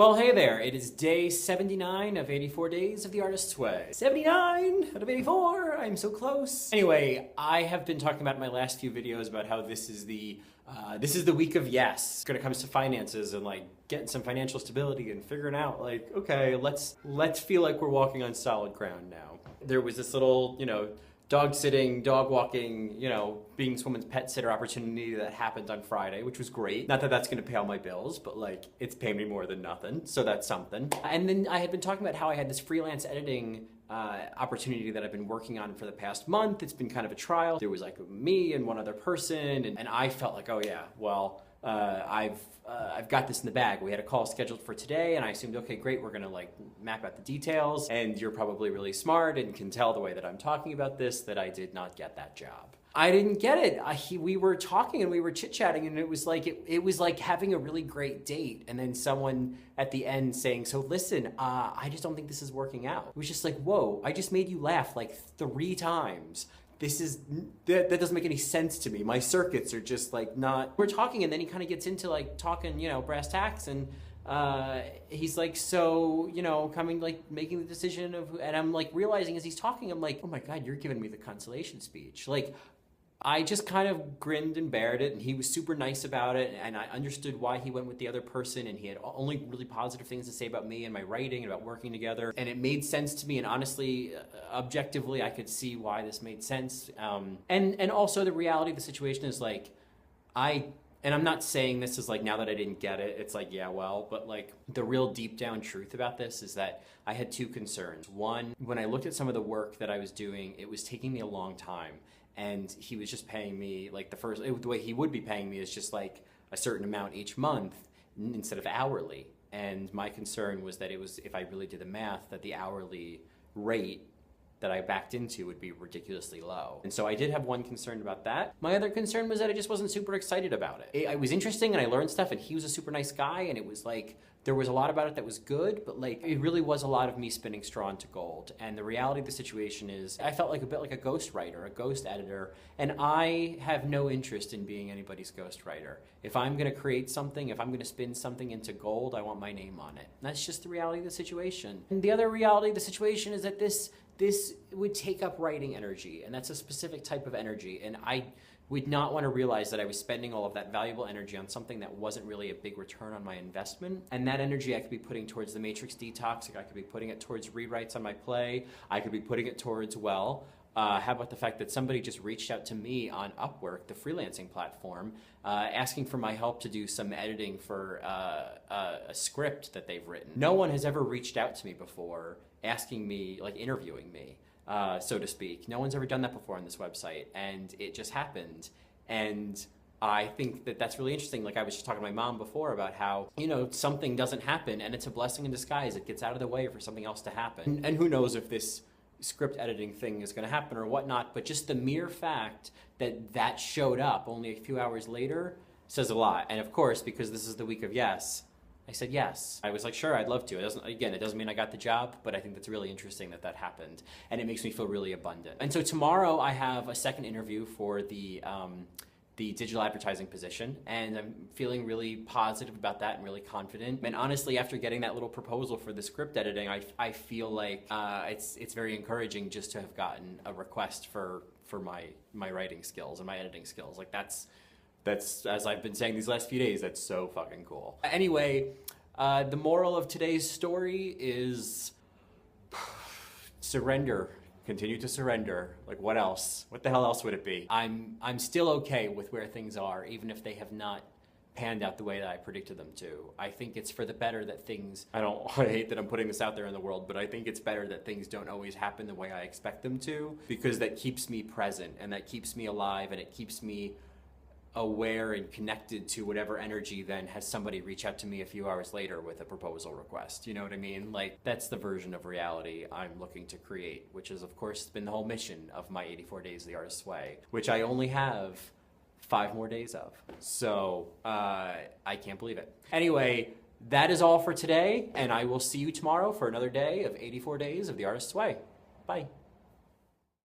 Well, hey there, it is day 79 of 84 days of the Artist's Way. 79 out of 84, I'm so close. Anyway, I have been talking about in my last few videos about how this is the week of yes. When it comes to finances and like getting some financial stability and figuring out like, okay, let's feel like we're walking on solid ground now. There was this little, dog sitting, dog walking, being this woman's pet sitter opportunity that happened on Friday, which was great. Not that that's gonna pay all my bills, but like it's paying me more than nothing, so that's something. And then I had been talking about how I had this freelance editing opportunity that I've been working on for the past month. It's been kind of a trial. There was like me and one other person, and I felt like, oh yeah, well, I've got this in the bag. We had a call scheduled for today, and I assumed, okay, great, we're gonna like map out the details, and you're probably really smart and can tell the way that I'm talking about this that I did not get that job. I didn't get it. We were talking and we were chit-chatting, and it was like having a really great date, and then someone at the end saying, so listen, I just don't think this is working out. It was just like, whoa, I just made you laugh like 3 times. That doesn't make any sense to me. My circuits are just like not. We're talking, and then he kind of gets into like talking, brass tacks, and he's like, so, coming, like making the decision of, and I'm like realizing as he's talking, I'm like, oh my God, you're giving me the consolation speech. Like, I just kind of grinned and bared it, and he was super nice about it, and I understood why he went with the other person, and he had only really positive things to say about me and my writing and about working together, and it made sense to me, and honestly, objectively, I could see why this made sense. And also the reality of the situation is like, and I'm not saying this is like, now that I didn't get it, it's like, yeah, well, but like the real deep down truth about this is that I had 2 concerns. One, when I looked at some of the work that I was doing, it was taking me a long time. And he was just paying me like the way he would be paying me is just like a certain amount each month instead of hourly. And my concern was that it was, if I really did the math, that the hourly rate that I backed into would be ridiculously low. And so I did have one concern about that. My other concern was that I just wasn't super excited about it. It was interesting, and I learned stuff, and he was a super nice guy, and it was like, there was a lot about it that was good, but like, it really was a lot of me spinning straw into gold. And the reality of the situation is, I felt like a bit like a ghost writer, a ghost editor, and I have no interest in being anybody's ghost writer. If I'm gonna create something, if I'm gonna spin something into gold, I want my name on it. And that's just the reality of the situation. And the other reality of the situation is that this would take up writing energy, and that's a specific type of energy, and I would not want to realize that I was spending all of that valuable energy on something that wasn't really a big return on my investment. And that energy I could be putting towards the Matrix Detox, I could be putting it towards rewrites on my play, I could be putting it towards, well, how about the fact that somebody just reached out to me on Upwork, the freelancing platform, asking for my help to do some editing for a script that they've written. No one has ever reached out to me before asking me, like interviewing me, so to speak. No one's ever done that before on this website, and it just happened. And I think that that's really interesting. Like I was just talking to my mom before about how, something doesn't happen and it's a blessing in disguise. It gets out of the way for something else to happen. And who knows if this script editing thing is going to happen or whatnot, but just the mere fact that that showed up only a few hours later says a lot. And of course, because this is the week of yes, I said yes. I was like, sure, I'd love to. It doesn't mean I got the job, but I think that's really interesting that that happened, and it makes me feel really abundant. And so tomorrow I have a second interview for the digital advertising position, and I'm feeling really positive about that and really confident. And honestly, after getting that little proposal for the script editing, I feel like it's very encouraging just to have gotten a request for my writing skills and my editing skills. Like that's, as I've been saying these last few days, that's so fucking cool. Anyway, the moral of today's story is surrender. Continue to surrender. Like what else? What the hell else would it be? I'm still okay with where things are, even if they have not panned out the way that I predicted them to. I think it's for the better that things, I hate that I'm putting this out there in the world, but I think it's better that things don't always happen the way I expect them to, because that keeps me present, and that keeps me alive, and it keeps me aware and connected to whatever energy then has somebody reach out to me a few hours later with a proposal request. You know what I mean? Like, that's the version of reality I'm looking to create, which has of course been the whole mission of my 84 Days the Artist's Way, which I only have 5 more days of. So I can't believe it. Anyway, that is all for today, and I will see you tomorrow for another day of 84 Days of the Artist's Way. Bye.